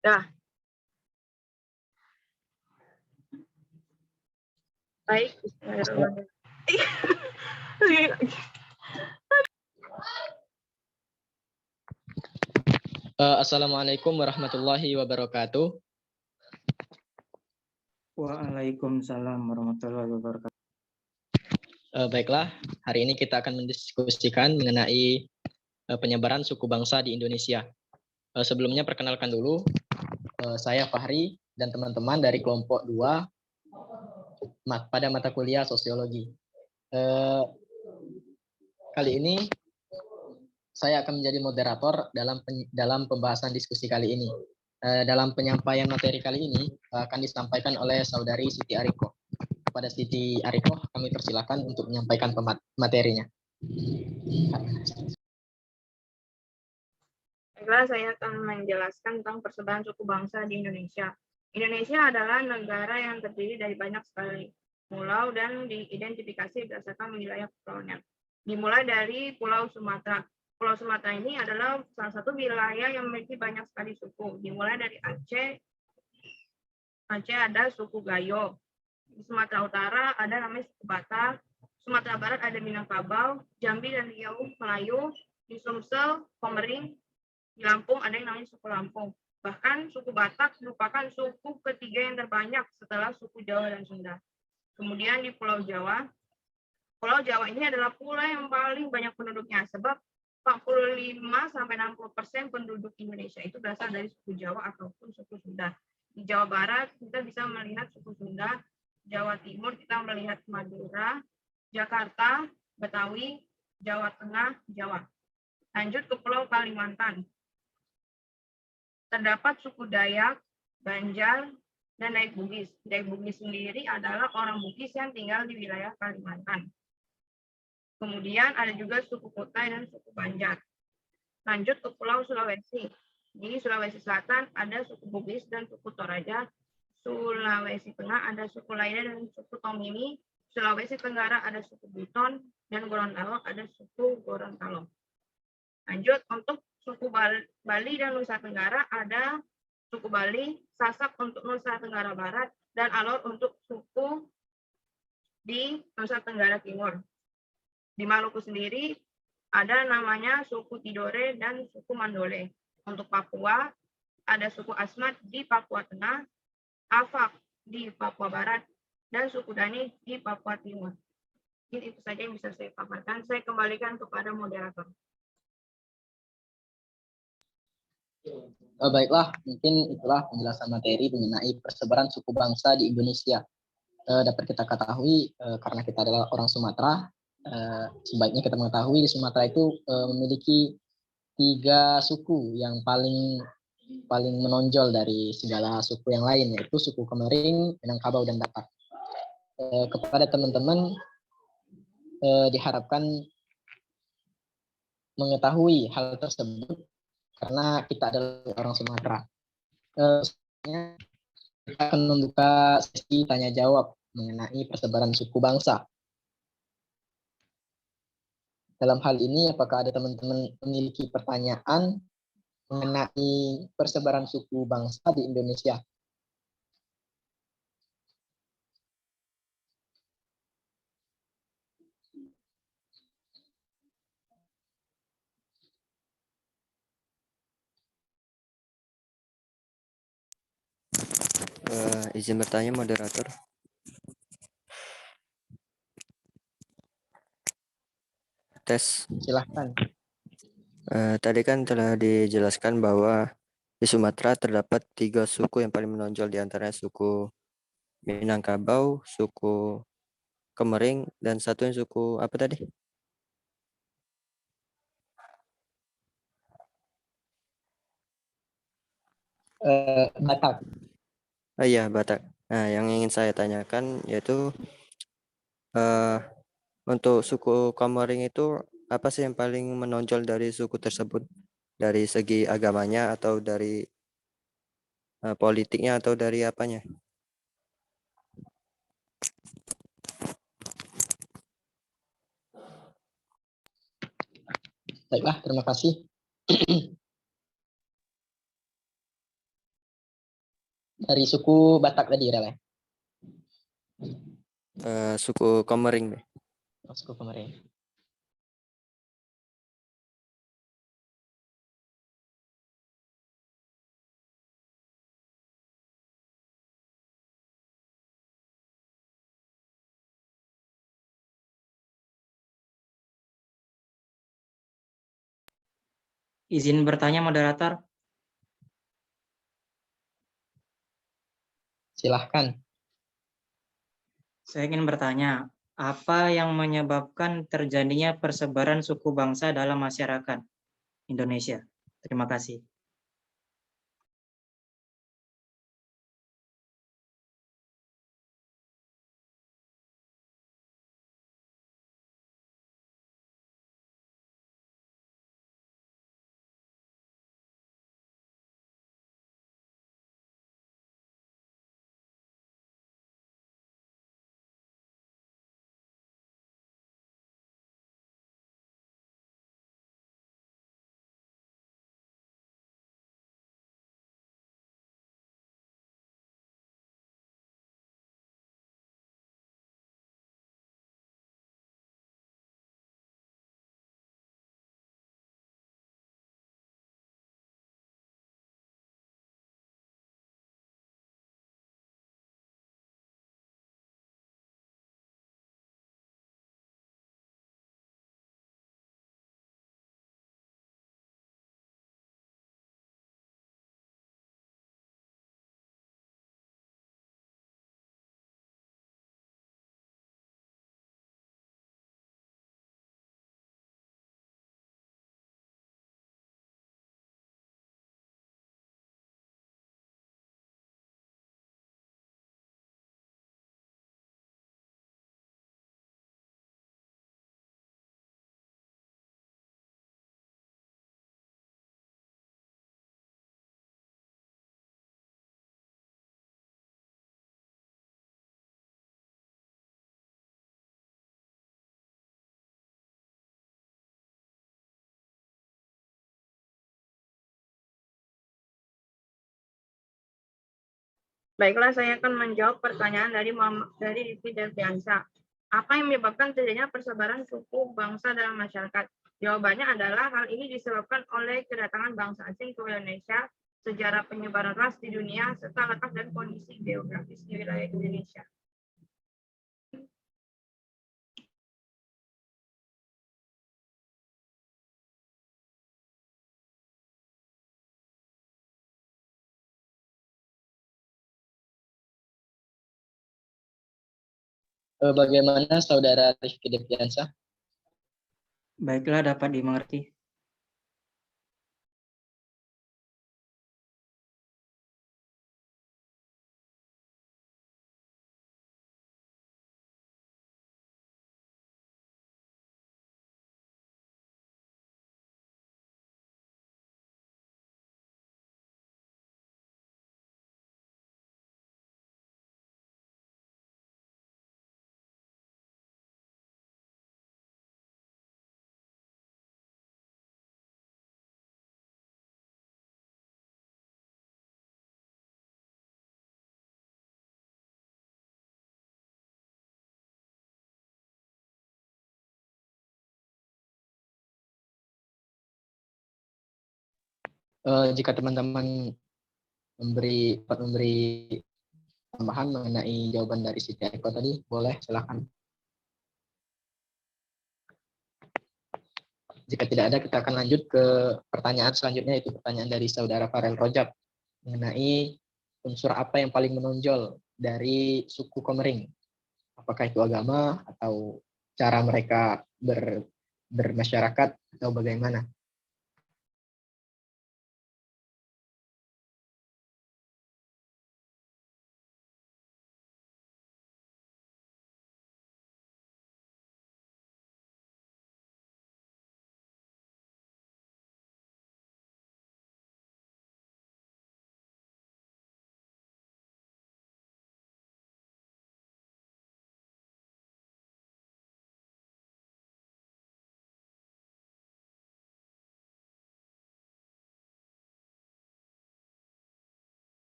Dah. Baik, Assalamualaikum warahmatullahi wabarakatuh. Waalaikumsalam warahmatullahi wabarakatuh. Baiklah, hari ini kita akan mendiskusikan mengenai penyebaran suku bangsa di Indonesia. Sebelumnya perkenalkan dulu, saya Fahri dan teman-teman dari kelompok 2 pada mata kuliah sosiologi. Kali ini saya akan menjadi moderator dalam pembahasan diskusi kali ini. Dalam penyampaian materi kali ini akan disampaikan oleh Saudari Siti Ariko. Kepada Siti Ariko, kami persilakan untuk menyampaikan materinya. Baiklah, saya akan menjelaskan tentang persebaran suku bangsa di Indonesia. Indonesia adalah negara yang terdiri dari banyak sekali pulau dan diidentifikasi berdasarkan wilayah kepulauannya. Dimulai dari Pulau Sumatera. Pulau Sumatera ini adalah salah satu wilayah yang memiliki banyak sekali suku. Dimulai dari Aceh. Aceh ada suku Gayo. Di Sumatera Utara ada namanya suku Batak. Sumatera Barat ada Minangkabau, Jambi dan Riau Melayu. Di Sumsel, Komering, di Lampung ada yang namanya suku Lampung. Bahkan suku Batak merupakan suku ketiga yang terbanyak setelah suku Jawa dan Sunda. Kemudian di Pulau Jawa ini adalah pulau yang paling banyak penduduknya, sebab 45-60% penduduk Indonesia itu berasal dari suku Jawa ataupun suku Sunda. Di Jawa Barat kita bisa melihat suku Sunda, Jawa Timur kita melihat Madura, Jakarta, Betawi, Jawa Tengah, Jawa. Lanjut ke Pulau Kalimantan. Terdapat suku Dayak, Banjar, dan Dayak Bugis. Dayak Bugis sendiri adalah orang Bugis yang tinggal di wilayah Kalimantan. Kemudian ada juga suku Kutai dan suku Banjar. Lanjut ke Pulau Sulawesi. Di Sulawesi Selatan ada suku Bugis dan suku Toraja. Sulawesi Tengah ada suku Laida dan suku Tomini. Sulawesi Tenggara ada suku Buton, dan Gorontalo ada suku Gorontalo. Lanjut untuk suku Bali dan Nusa Tenggara ada suku Bali, Sasak untuk Nusa Tenggara Barat, dan Alor untuk suku di Nusa Tenggara Timur. Di Maluku sendiri ada namanya suku Tidore dan suku Mandole. Untuk Papua ada suku Asmat di Papua Tengah, Afak di Papua Barat, dan suku Dani di Papua Timur. Ini itu saja yang bisa saya paparkan. Saya kembalikan kepada moderator. Baiklah, mungkin itulah penjelasan materi mengenai persebaran suku bangsa di Indonesia. Dapat kita ketahui karena kita adalah orang Sumatera, sebaiknya kita mengetahui di Sumatera itu memiliki 3 suku yang paling menonjol dari segala suku yang lain, yaitu suku Komering, Minangkabau, dan Batak. Kepada teman-teman diharapkan mengetahui hal tersebut karena kita adalah orang Sumatera. Kita akan membuka sesi tanya jawab mengenai persebaran suku bangsa. Dalam hal ini, apakah ada teman-teman memiliki pertanyaan mengenai persebaran suku bangsa di Indonesia? Izin bertanya, moderator. Tes. Silahkan. Tadi kan telah dijelaskan bahwa di Sumatera terdapat 3 suku yang paling menonjol, di antaranya suku Minangkabau, suku Komering, dan satu yang suku apa tadi? Batak. Oh iya, Batak. Nah, yang ingin saya tanyakan yaitu untuk suku Komering itu apa sih yang paling menonjol dari suku tersebut? Dari segi agamanya atau dari politiknya atau dari apanya? Baiklah, terima kasih. Dari suku Batak tadi, Rel, ya? Suku Komering deh. Oh, suku Komering. Izin bertanya moderator. Silahkan. Saya ingin bertanya, apa yang menyebabkan terjadinya persebaran suku bangsa dalam masyarakat Indonesia? Terima kasih. Baiklah, saya akan menjawab pertanyaan dari Rifki Delviansa. Apa yang menyebabkan terjadinya persebaran suku bangsa dalam masyarakat? Jawabannya adalah hal ini disebabkan oleh kedatangan bangsa asing ke Indonesia, sejarah penyebaran ras di dunia, serta letak dan kondisi geografis di wilayah Indonesia. Bagaimana Saudara Rifki Deviansa? Baiklah, dapat dimengerti. Jika teman-teman memberi tambahan mengenai jawaban dari Siti Eko tadi, boleh silakan. Jika tidak ada, kita akan lanjut ke pertanyaan selanjutnya, yaitu pertanyaan dari Saudara Farel Rojab mengenai unsur apa yang paling menonjol dari suku Komering. Apakah itu agama atau cara mereka bermasyarakat atau bagaimana?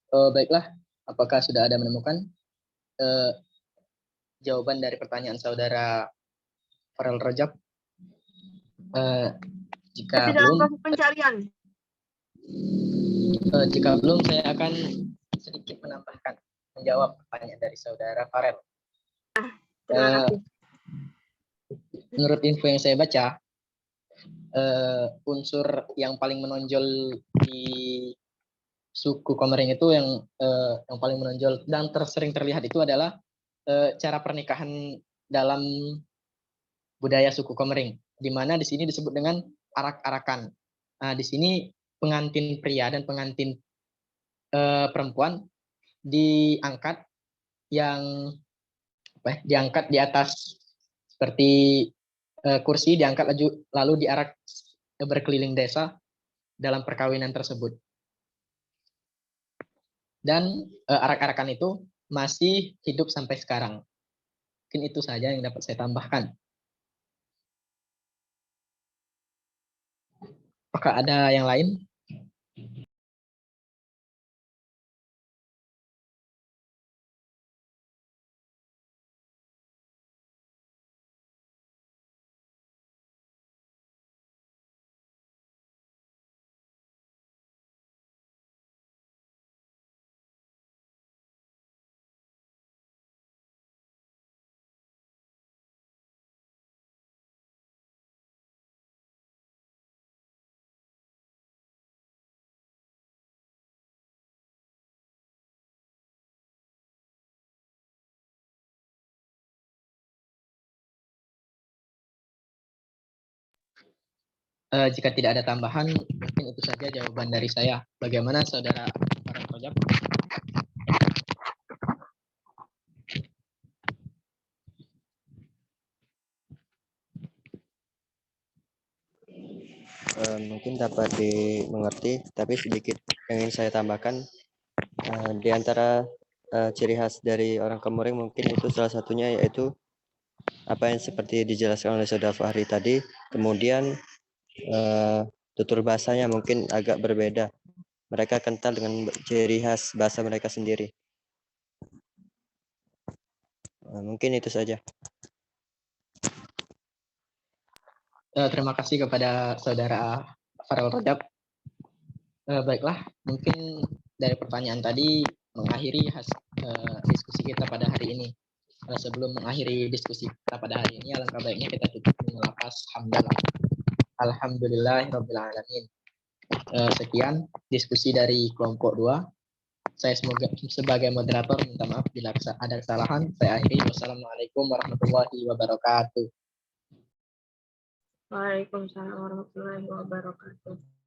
Baiklah, apakah sudah ada menemukan jawaban dari pertanyaan saudara Farel Rajab? Jika Masih dalam belum, proses pencarian. saya akan sedikit menjawab pertanyaan dari saudara Farel. Terima kasih. Menurut info yang saya baca, unsur yang paling menonjol di suku Komering itu yang paling menonjol dan sering terlihat itu adalah cara pernikahan dalam budaya suku Komering, di mana di sini disebut dengan arak-arakan. Nah, di sini pengantin pria dan pengantin perempuan diangkat diangkat di atas seperti kursi, diangkat lalu diarak berkeliling desa dalam perkawinan tersebut. Dan arak-arakan itu masih hidup sampai sekarang. Mungkin itu saja yang dapat saya tambahkan. Apakah ada yang lain? Jika tidak ada tambahan, mungkin itu saja jawaban dari saya. Bagaimana saudara Farel Rajab? Mungkin dapat dimengerti, tapi sedikit yang ingin saya tambahkan, di antara ciri khas dari orang Komering mungkin itu salah satunya yaitu apa yang seperti dijelaskan oleh saudara Fahri tadi. Kemudian tutur bahasanya mungkin agak berbeda. Mereka kental dengan ciri khas bahasa mereka sendiri. Mungkin itu saja. Terima kasih kepada saudara Farel Rajab. Baiklah, mungkin dari pertanyaan tadi mengakhiri diskusi kita pada hari ini. Sebelum mengakhiri diskusi kita pada hari ini, alangkah baiknya kita tutup dengan lafaz hamdalah. Alhamdulillahirabbil alamin. Sekian diskusi dari kelompok 2. Saya sebagai moderator minta maaf bila ada kesalahan. Saya akhiri. Wassalamualaikum warahmatullahi wabarakatuh. Waalaikumsalam warahmatullahi wabarakatuh.